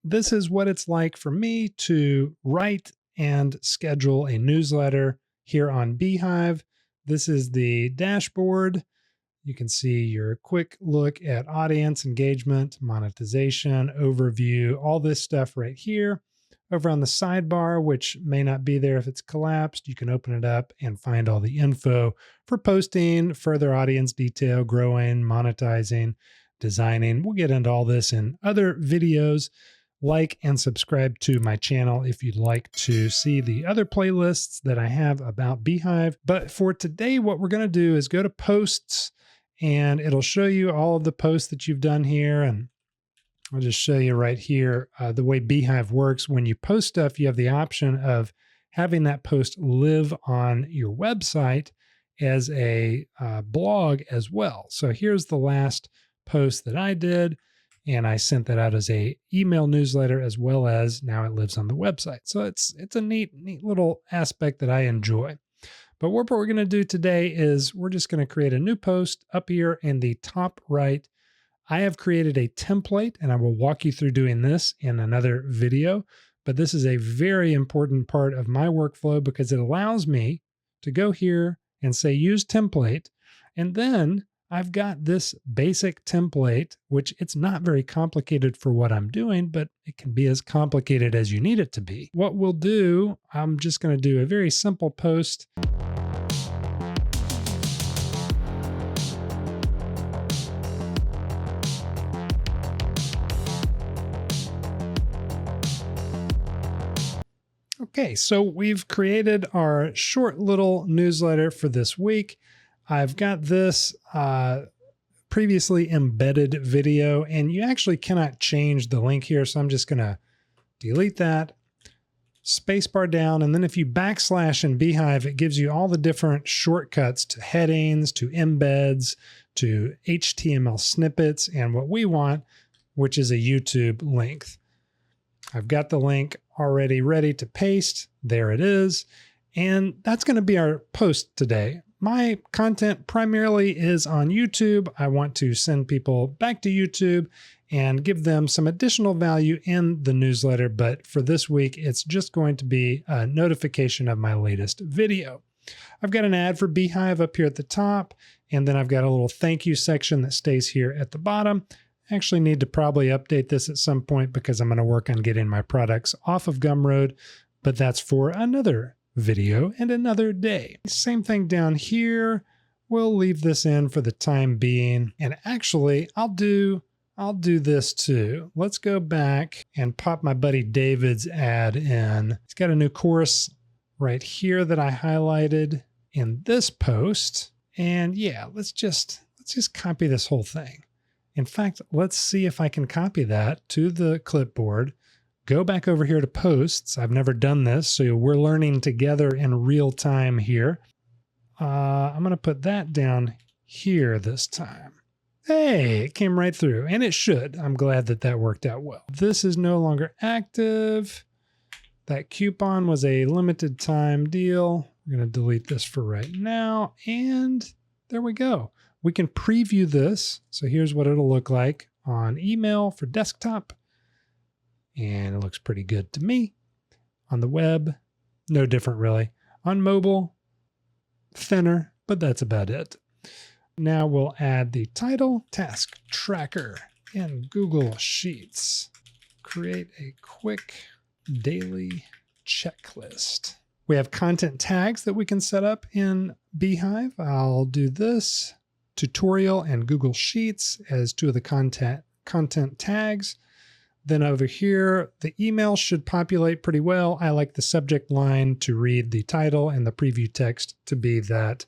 this is what it's like for me to write and schedule a newsletter here on Beehiiv. This is the dashboard. You can see your quick look at audience engagement, monetization, overview, all this stuff right here. Over on the sidebar, which may not be there if it's collapsed, you can open it up and find all the info for posting, further audience detail, growing, monetizing, designing. We'll get into all this in other videos. Like and subscribe to my channel if you'd like to see the other playlists that I have about Beehiiv. But for today, what we're going to do is go to posts, and it'll show you all of the posts that you've done here. And I'll just show you right here the way Beehiiv works. When you post stuff, you have the option of having that post live on your website as a blog as well. So here's the last post that I did, and I sent that out as a email newsletter, as well as now it lives on the website. So it's a neat little aspect that I enjoy. But what we're going to do today is we're just going to create a new post up here in the top right. I have created a template, and I will walk you through doing this in another video. But this is a very important part of my workflow because it allows me to go here and say use template, and then I've got this basic template, which it's not very complicated for what I'm doing, but it can be as complicated as you need it to be. What we'll do, I'm just going to do a very simple post. Okay, so we've created our short little newsletter for this week. I've got this previously embedded video, and you actually cannot change the link here. So I'm just going to delete that, spacebar down. And then if you backslash in Beehiiv, it gives you all the different shortcuts to headings, to embeds, to HTML snippets, and what we want, which is a YouTube link. I've got the link already ready to paste. There it is. And that's going to be our post today. My content primarily is on YouTube. I want to send people back to YouTube and give them some additional value in the newsletter. But for this week, it's just going to be a notification of my latest video. I've got an ad for Beehiiv up here at the top, and then I've got a little thank you section that stays here at the bottom. I actually need to probably update this at some point because I'm going to work on getting my products off of Gumroad, but that's for another video and another day. Same thing down here. We'll leave this in for the time being. And actually, I'll do this too. Let's go back and pop my buddy David's ad in. He's got a new course right here that I highlighted in this post. And yeah, let's just copy this whole thing. In fact, let's see if I can copy that to the clipboard. Go back over here to posts. I've never done this, so we're learning together in real time here. I'm going to put that down here this time. Hey, it came right through, and it should. I'm glad that that worked out well. This is no longer active. That coupon was a limited time deal. We're going to delete this for right now, and there we go. We can preview this. So here's what it'll look like on email for desktop. And it looks pretty good to me. On the web, no different really. On mobile, thinner, but that's about it. Now we'll add the title, task tracker in Google Sheets. Create a quick daily checklist. We have content tags that we can set up in Beehiiv. I'll do this. Tutorial and Google Sheets as two of the content tags. Then over here, the email should populate pretty well. I like the subject line to read the title and the preview text to be that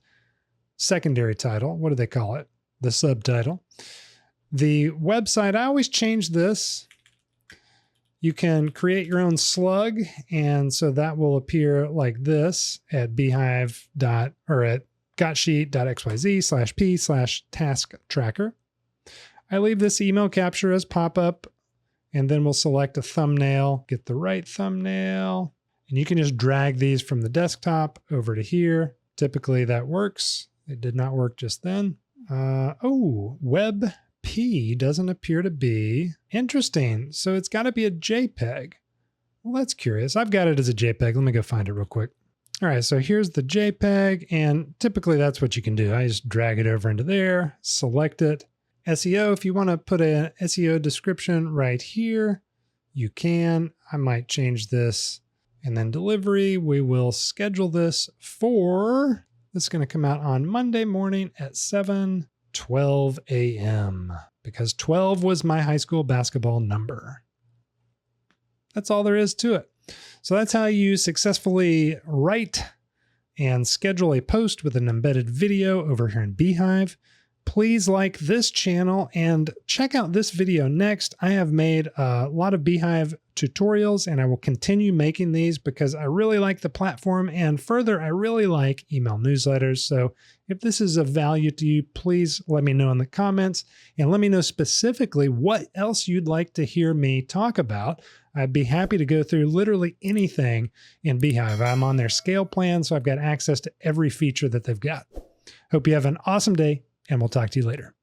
secondary title. What do they call it? The subtitle. The website, I always change this. You can create your own slug, and so that will appear like this at beehiiv or at gotsheet.xyz/p/task tracker. I leave this email capture as pop-up, and then we'll select a thumbnail, get the right thumbnail, and you can just drag these from the desktop over to here. Typically that works. It did not work just then. Oh, web P doesn't appear to be. Interesting. So it's got to be a JPEG. Well, that's curious. I've got it as a JPEG. Let me go find it real quick. All right, so here's the JPEG, and typically that's what you can do. I just drag it over into there, select it. SEO, if you want to put an SEO description right here, you can. I might change this. And then delivery, we will schedule this for, this is going to come out on Monday morning at 7:12 a.m. because 12 was my high school basketball number. That's all there is to it. So that's how you successfully write and schedule a post with an embedded video over here in beehiiv. Please like this channel and check out this video next. I have made a lot of beehiiv tutorials and I will continue making these because I really like the platform, and further, I really like email newsletters. So if this is of value to you, please let me know in the comments and let me know specifically what else you'd like to hear me talk about. I'd be happy to go through literally anything in beehiiv. I'm on their scale plan, so I've got access to every feature that they've got. Hope you have an awesome day, and we'll talk to you later.